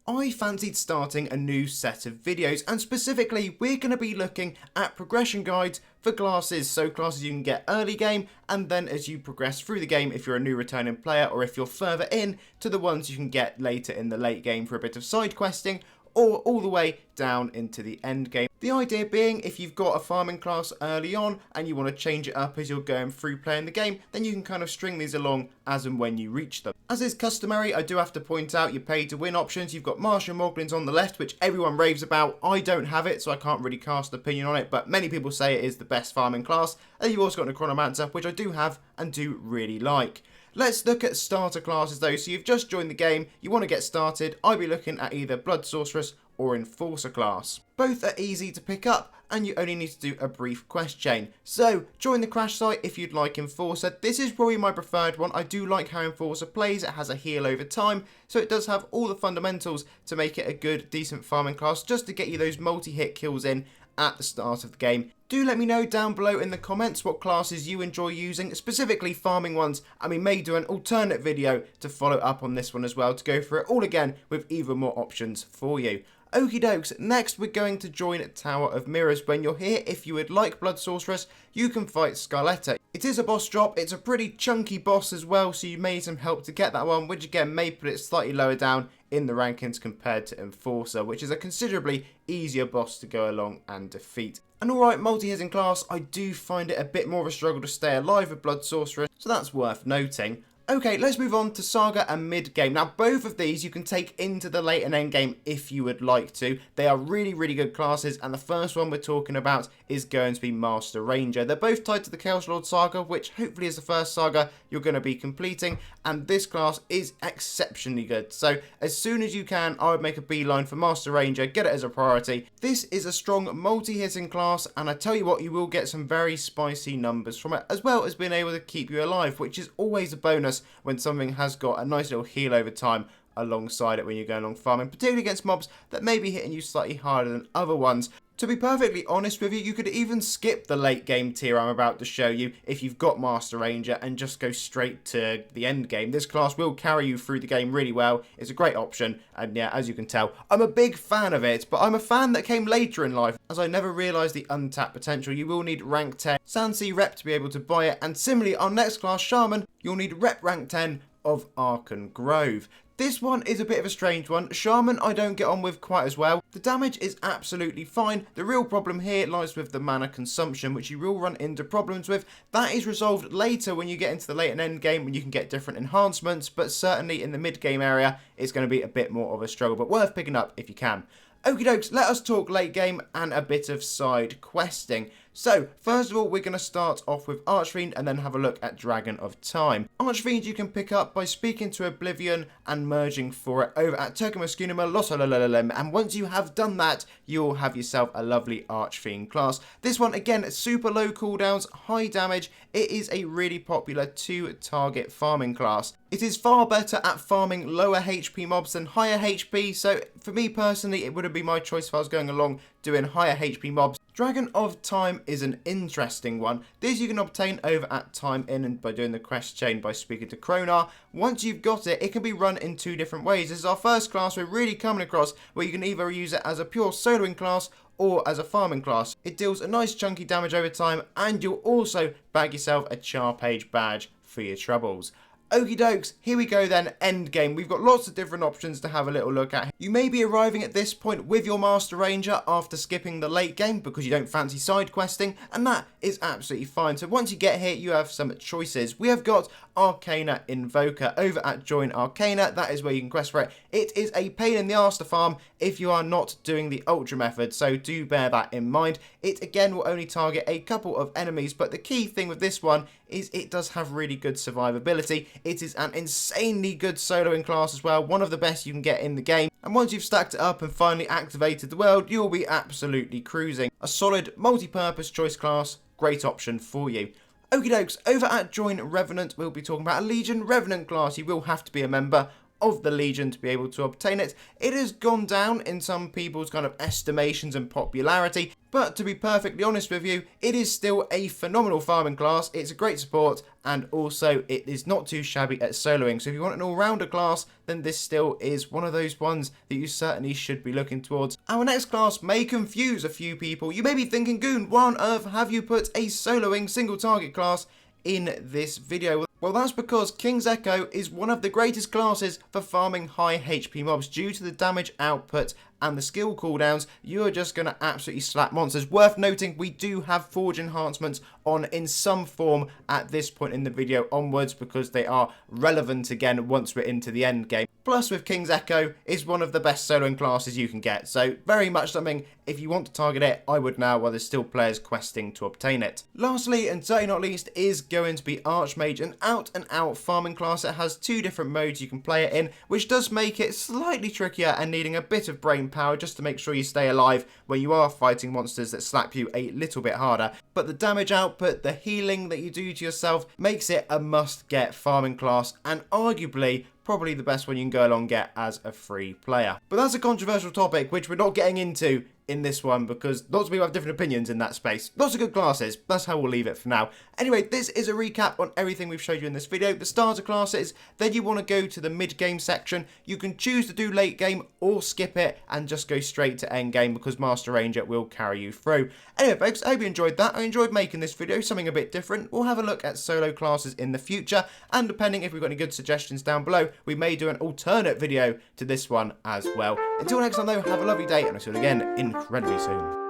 I fancied starting a new set of videos, and specifically we're going to be looking at progression guides for classes, so classes you can get early game, and then as you progress through the game, if you're a new returning player or if you're further in, to the ones you can get later in the late game for a bit of side questing, or all the way down into the end game. The idea being, if you've got a farming class early on and you want to change it up as you're going through playing the game, then you can kind of string these along as and when you reach them. As is customary, I do have to point out your pay to win options. You've got Martial Moglins on the left, which everyone raves about. I don't have it, so I can't really cast an opinion on it, but many people say it is the best farming class. And you've also got a Chronomancer, which I do have and do really like. Let's look at starter classes though. So you've just joined the game, you want to get started. I'd be looking at either Blood Sorceress or Enforcer class. Both are easy to pick up and you only need to do a brief quest chain. So join the crash site if you'd like Enforcer. This is probably my preferred one. I do like how Enforcer plays. It has a heal over time, so it does have all the fundamentals to make it a good, decent farming class, just to get you those multi-hit kills in at the start of the game. Do let me know down below in the comments what classes you enjoy using, specifically farming ones, and we may do an alternate video to follow up on this one as well, to go through it all again with even more options for you. Okie dokes, next we're going to join Tower of Mirrors. When you're here, if you would like Blood Sorceress, you can fight Scarletta. It is a boss drop, it's a pretty chunky boss as well, so you may need some help to get that one, which again may put it slightly lower down in the rankings compared to Enforcer, which is a considerably easier boss to go along and defeat. And alright, multi-hitting class, I do find it a bit more of a struggle to stay alive with Blood Sorceress, so that's worth noting. Okay, let's move on to Saga and Mid Game. Now, both of these you can take into the late and end game if you would like to. They are really, really good classes, and the first one we're talking about is going to be Master Ranger. They're both tied to the Chaos Lord Saga, which hopefully is the first saga you're going to be completing, and this class is exceptionally good. So, as soon as you can, I would make a beeline for Master Ranger, get it as a priority. This is a strong multi-hitting class, and I tell you what, you will get some very spicy numbers from it, as well as being able to keep you alive, which is always a bonus when something has got a nice little heal over time alongside it when you're going along farming, particularly against mobs that may be hitting you slightly harder than other ones. To be perfectly honest with you, you could even skip the late game tier I'm about to show you if you've got Master Ranger and just go straight to the end game. This class will carry you through the game really well. It's a great option, and yeah, as you can tell, I'm a big fan of it, but I'm a fan that came later in life, as I never realised the untapped potential. You will need rank 10 Sansi rep to be able to buy it, and similarly our next class, Shaman, you'll need rep rank 10 of Arkan Grove. This one is a bit of a strange one. Shaman I don't get on with quite as well. The damage is absolutely fine. The real problem here lies with the mana consumption, which you will run into problems with. That is resolved later when you get into the late and end game, when you can get different enhancements, but certainly in the mid game area it's going to be a bit more of a struggle, but worth picking up if you can. Okie dokes, let us talk late game and a bit of side questing. So, first of all, we're going to start off with Archfiend and then have a look at Dragon of Time. Archfiend you can pick up by speaking to Oblivion and merging for it over at Turcomuscunima Losolalalem, and once you have done that, you'll have yourself a lovely Archfiend class. This one, again, super low cooldowns, high damage. It is a really popular 2-target farming class. It is far better at farming lower HP mobs than higher HP, so for me personally, it wouldn't be my choice if I was going along doing higher HP mobs. Dragon of Time is an interesting one. This you can obtain over at Time Inn and by doing the quest chain by speaking to Kronar. Once you've got it, it can be run in two different ways. This is our first class we're really coming across, where you can either use it as a pure soloing class or as a farming class. It deals a nice chunky damage over time, and you'll also bag yourself a Char Page badge for your troubles. Okie dokes, here we go then, endgame. We've got lots of different options to have a little look at. You may be arriving at this point with your Master Ranger after skipping the late game because you don't fancy side questing, and that is absolutely fine. So once you get here, you have some choices. We have got Arcana Invoker over at Join Arcana. That is where you can quest for it. It is a pain in the arse to farm if you are not doing the Ultra method, so do bear that in mind. It again will only target a couple of enemies, but the key thing with this one is it does have really good survivability. It is an insanely good soloing class as well, one of the best you can get in the game. And once you've stacked it up and finally activated the world, you'll be absolutely cruising. A solid multi-purpose choice class, great option for you. Okie dokes, over at Join Revenant, we'll be talking about a Legion Revenant class. You will have to be a member of the Legion to be able to obtain it. It has gone down in some people's kind of estimations and popularity, but to be perfectly honest with you, it is still a phenomenal farming class. It's a great support, and also it is not too shabby at soloing. So if you want an all-rounder class, then this still is one of those ones that you certainly should be looking towards. Our next class may confuse a few people. You may be thinking, Goon, why on earth have you put a soloing single target class in this video? Well, that's because King's Echo is one of the greatest classes for farming high HP mobs. Due to the damage output and the skill cooldowns, you are just going to absolutely slap monsters. Worth noting, we do have Forge enhancements on in some form at this point in the video onwards, because they are relevant again once we're into the end game. Plus, with King's Echo, is one of the best soloing classes you can get. So very much something, if you want to target it, I would now, while there's still players questing to obtain it. Lastly, and certainly not least, is going to be Archmage, an out-and-out farming class. It has 2 different modes you can play it in, which does make it slightly trickier and needing a bit of brain power just to make sure you stay alive when you are fighting monsters that slap you a little bit harder. But the damage output, the healing that you do to yourself, makes it a must-get farming class, and arguably probably the best one you can go along get as a free player. But that's a controversial topic which we're not getting into in this one, because lots of people have different opinions in that space. Lots of good classes. That's how we'll leave it for now. Anyway, this is a recap on everything we've showed you in this video. The starter classes, then you want to go to the mid-game section. You can choose to do late game or skip it and just go straight to end game, because Master Ranger will carry you through. Anyway, folks, I hope you enjoyed that. I enjoyed making this video, something a bit different. We'll have a look at solo classes in the future, and depending if we've got any good suggestions down below, we may do an alternate video to this one as well. Until next time though, have a lovely day, and I'll see you again incredibly soon.